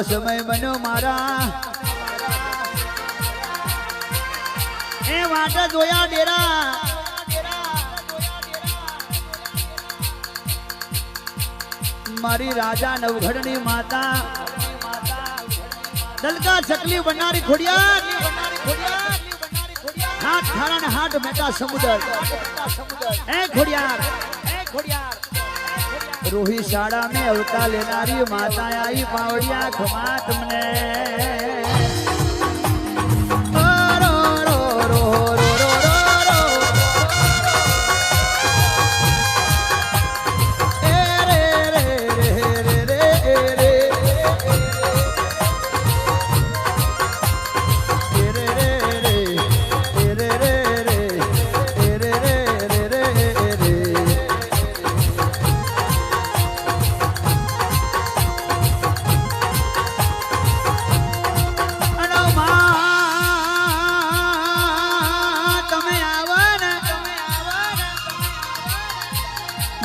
સમય બન્યો મારા એ વાટા જોયા ડેરા મારી રાજા નવઘડની માતા દલકા ચકલી બનારી ખોડિયાર હાથ થારા ને હાથ મેટા સમુદર એ ખોડિયાર रोही शाड़ा में अवतार लेनारी माता आई पावड़िया खमा तुमने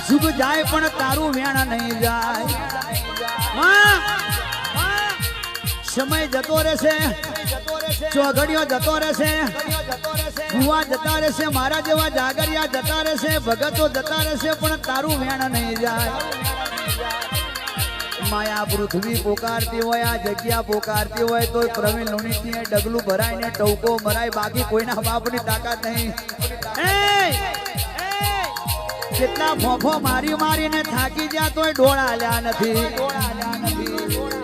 जुग जाए पण तारू वेणा नहीं जाए समय जतो रहेशे चौघड़ियों जतो रहेशे बुआ जता रहेशे मारा जेवा जागरिया जता रहेशे भगतो जता रहेशे पण तारू वेणा नहीं जाए माया पृथ्वी पोकारती होय आ जग्या पोकारती होय तो प्रवीण लोणीती डगलू भराय ने टौको मराय बाकी कोईना बापनी ताकत नहीं कितना फोफो मारी मारी ने थाकी जा तो डोळ आल्या नथी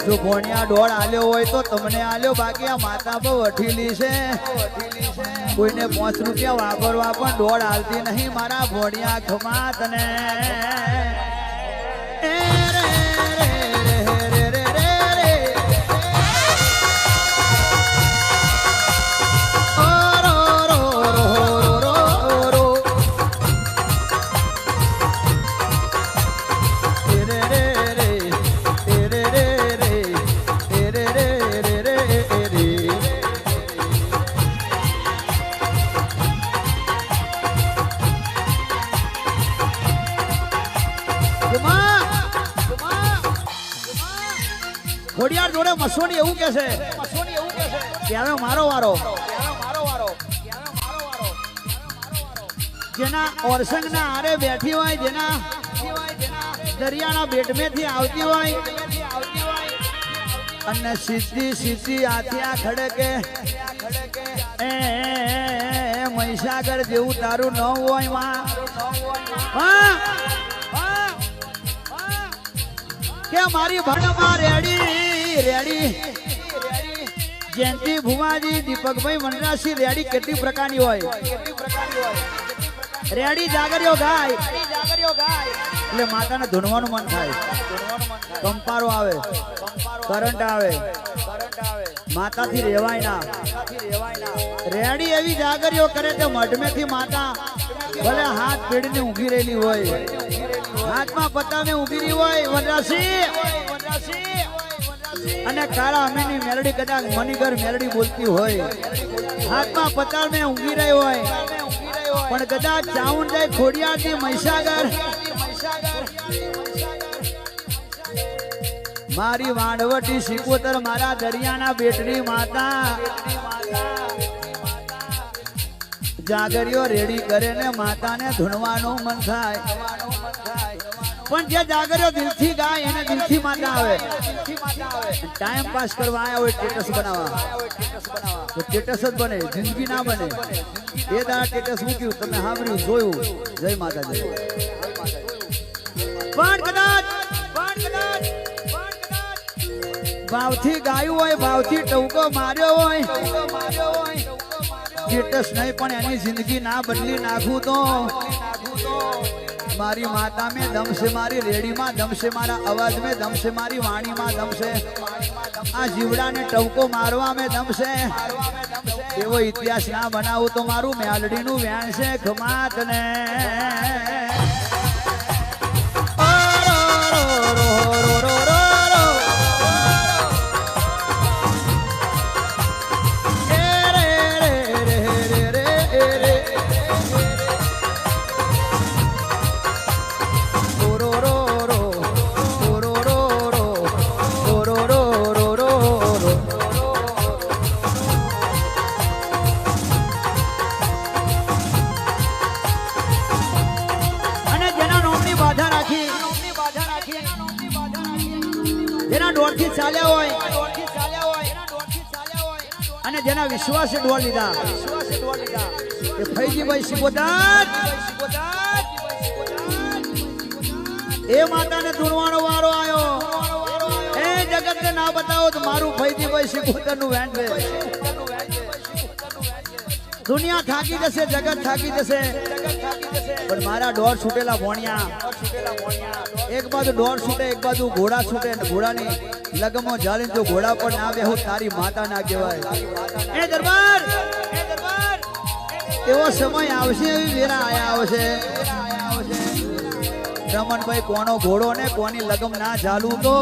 जो भोणिया डोळ आल्यो होय तो तमने आल्यो बाकी आ माता बो वठीली छे कोईने 5 रुपया वापरवा पण डोळ आलती नहीं मारा भोणिया खमा तने ખોડિયાર જોડે મસોની એવું કે છે કે હવે મારો વારો જેના ઓરસંગ ના આરે બેઠી હોય જેના દરિયાના બેટમેથી આવતી હોય અને સીધી સીધી આથિયા ખડકે એ મહીસાગર જેવું તારું ન હોય માં કે મારી ભણમાં રેડી જયંતિ ભુવાજી દીપકભાઈ વનરાજસિંહ રેડી કેટલી પ્રકારની હોય રેડી જાગરિયો ગાય એટલે માતાને ધૂનવાનું મન થાય કંપારો આવે કરંટ આવે માતાથી રેવાય ના રેડી એવી જાગરિયો કરે તે મઢમેથી માતા ભલે હાથ પેડીને ઊભી રહેલી હોય હાથમાં પતામે ઊભી રહી હોય વનરાજસિંહ અને કાળા અમીની મેલડી કદાચ મનીગર મેલડી બોલતી હોય હાથમાં પતામે ઊભી રહી હોય પણ કદાચ ચાઉન જાય ખોડિયારથી મહીસાગર મારી વાંડવટી સિકોતર મારા દરિયાના બેટની માતા જાગરિયો રેડી કરે ને માતાને ધૂણવાનું મન થાય પણ જે જાગરિયો દિલથી ગાય એને દિલથી માતા આવે ટાઈમ પાસ કરવા આયા હોય સ્ટેટસ બનાવવા તો સ્ટેટસ જ બને જિંદગી ના બને એ દાડા સ્ટેટસ મૂક્યું તમે સાંભળ્યું જોયું જય માતાજી પણ કદાચ ભાવથી ગાયું હોય ભાવથી ટવકો માર્યો હોય સ્ટેટસ નહીં પણ એની જિંદગી ના બદલી નાખું તો મારી માતા में दम से मारी रेडी में दम से मारा आवाज में दम से मारी वाणी में दम से आ जीवड़ा ने टवको मारवा में दम से एवो इतिहास ना बनावू तो मारू मेलडी नु व्याण से खमात ने रो रो रो रो रो रो रो रो रो रो ચાલ્યા હોય અને જેના વિશ્વાસે ડોળ લીધા એ ફૈજીભાઈ સિકોદર એ માતાને ધૂણવાનો વારો આવ્યો એ જગતને ના બતાવો તો મારું ફૈજીભાઈ સિકોદર નું વેણ છે દુનિયા થાકી જશે જગત થાકી જશે પણ મારા ડોર છૂટેલા ભોણિયા એક બાજુ ડોર છૂટે એક બાજુ ઘોડા છૂટે અને ઘોડાની લગમો જાળીને જો ઘોડા પર ના બેહું તારી માતા ના કહેવાય એ દરબાર એવો સમય આવશે એવી વેરા આયા આવશે રમણભાઈ કોનો ઘોડો ને કોની લગમ ના ઝાલું તો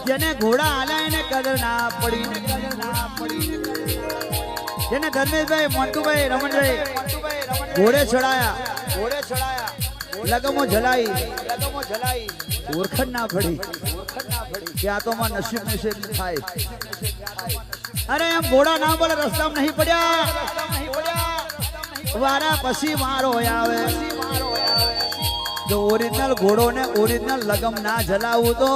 જેને ઘોડા આલ્યા એને કદર ના પડી જેને ધર્મેશભાઈ મોન્ટુભાઈ રમણભાઈ ઘોડે ચડાયા લગમો જલાઈ ઓળખણ ના પડી કે આ તો માં નસીબ થાય અરે એમ ઘોડા ના બોલે રસ્તામાં નહીં પડ્યા વારા પછી મારો આવે જો ઓરિજિનલ ઘોડો ને ઓરિજિનલ લગમ ના જલાવું તો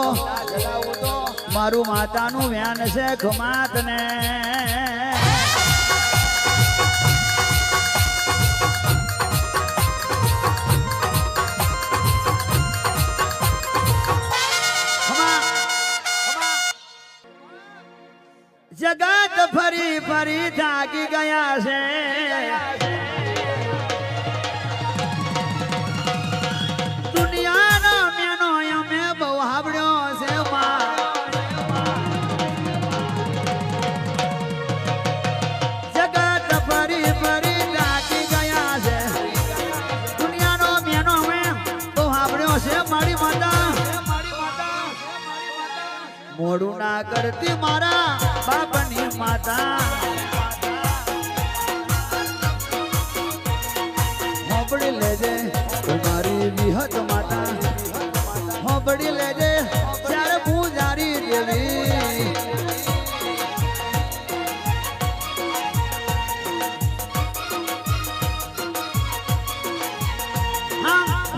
મારું માતાનું વ્યાન છે ખમાત ને જગત ફરી ફરી થાકી ગયા છે દુનિયાનો મેનો અમે બહુ હાબડ્યો છે જગત ફરી ફરી થાકી ગયા છે દુનિયાનો મેનો અમે બહુ હાબડ્યો છે મારી માતા મોડું ના કરતી મારા બાપની માતા હોબડી લેજે મારી વિહત માતા હોબડી લેજે ત્યારે પૂજારી દેવી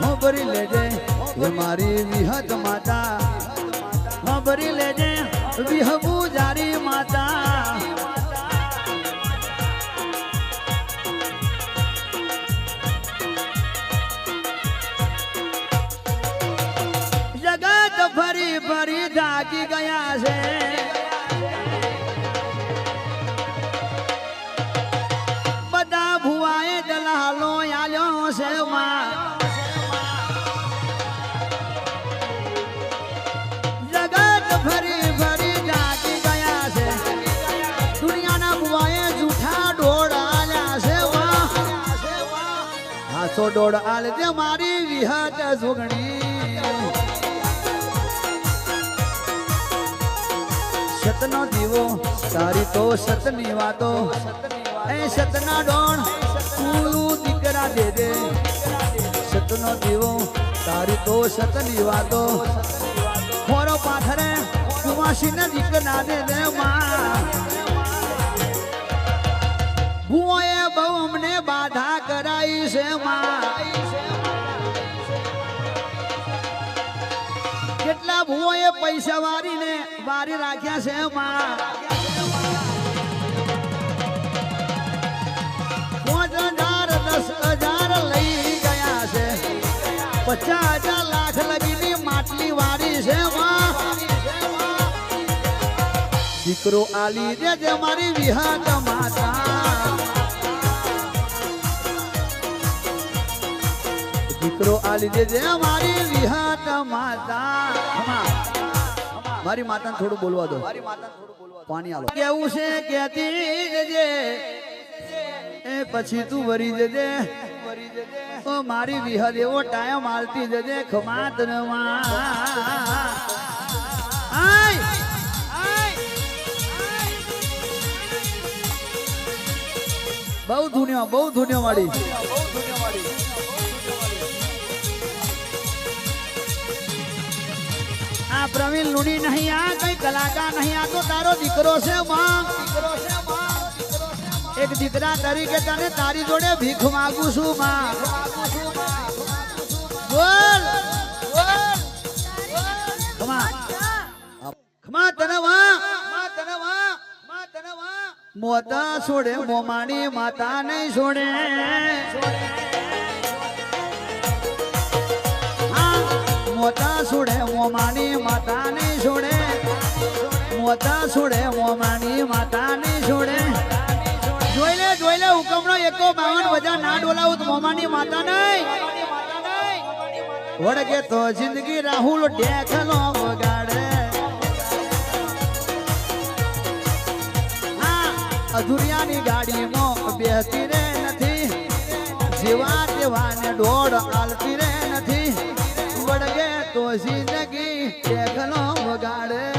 હોબડી લેજે મારી વિહત માતા હોબડી લેજે વિહબુ જારી માતા જગત ફરી ફરી થાકી ગયા છે બધા ભુવાએ દલાલો આલ્યો છે માં ફરી ફરી જાગી ગયા છે દુનિયાના બુવાએ જૂઠા ડોળ આલ્યા છે હાસો ડોળ આલે તે મારી વિહત સુગણી સતનો દીવો તારી તો સતની વાતો એ સતના ડોળ કુલું દીકરા દે દે સતનો દીવો તારી તો સતની વાતો ખોરો પાથરે કુવાસી ને દીક ના દે દે માં ભુઓએ બહુ અમને બાધા કરાઈ છે માં કેટલા ભુઓએ પૈસા વારીને વારી રાખ્યા છે માં 5,000 10,000 લઈ ગયા છે 50,000 લાખ લગીની માટલી વારી છે દીકરો આલી દે મારી વિહત માતા દીકરો આલી દે મારી વિહત માતા મારી માતાને થોડું બોલવા દો પાણી આલો કેવું છે કેતી જજે એ પછી તું વરી જજે ઓ મારી વિહત એવો ટાઈમ આલતી જજે ખમાત બહુ ધુનિયા વાળી આ પ્રવીણ લુણી નહીં આ કઈ કલાકાર નહીં આ તો તારો દીકરો છે માં એક દીકરા તરીકે તને તારી જોડે ભીખ માંગુ છું માં બોલ મોતા છોડે મોમાની માતા નહીં છોડે મોતા છોડે મોમાની માતા નહીં છોડે મોતા છોડે મોમાની માતા નહીં છોડે જોઈ લે હુકમનો એકો 52 બજા ના ડોલાવું મોમાની માતા નહીં વડગે તો જિંદગી રાહુલ ઢેખલો વગાડે અધુરિયાની ગાડીમાં બેસતી રે નથી જેવા તેવાને દોડ આલતી રે નથી વડગે તો જિંદગી ઢેખલો વગાડે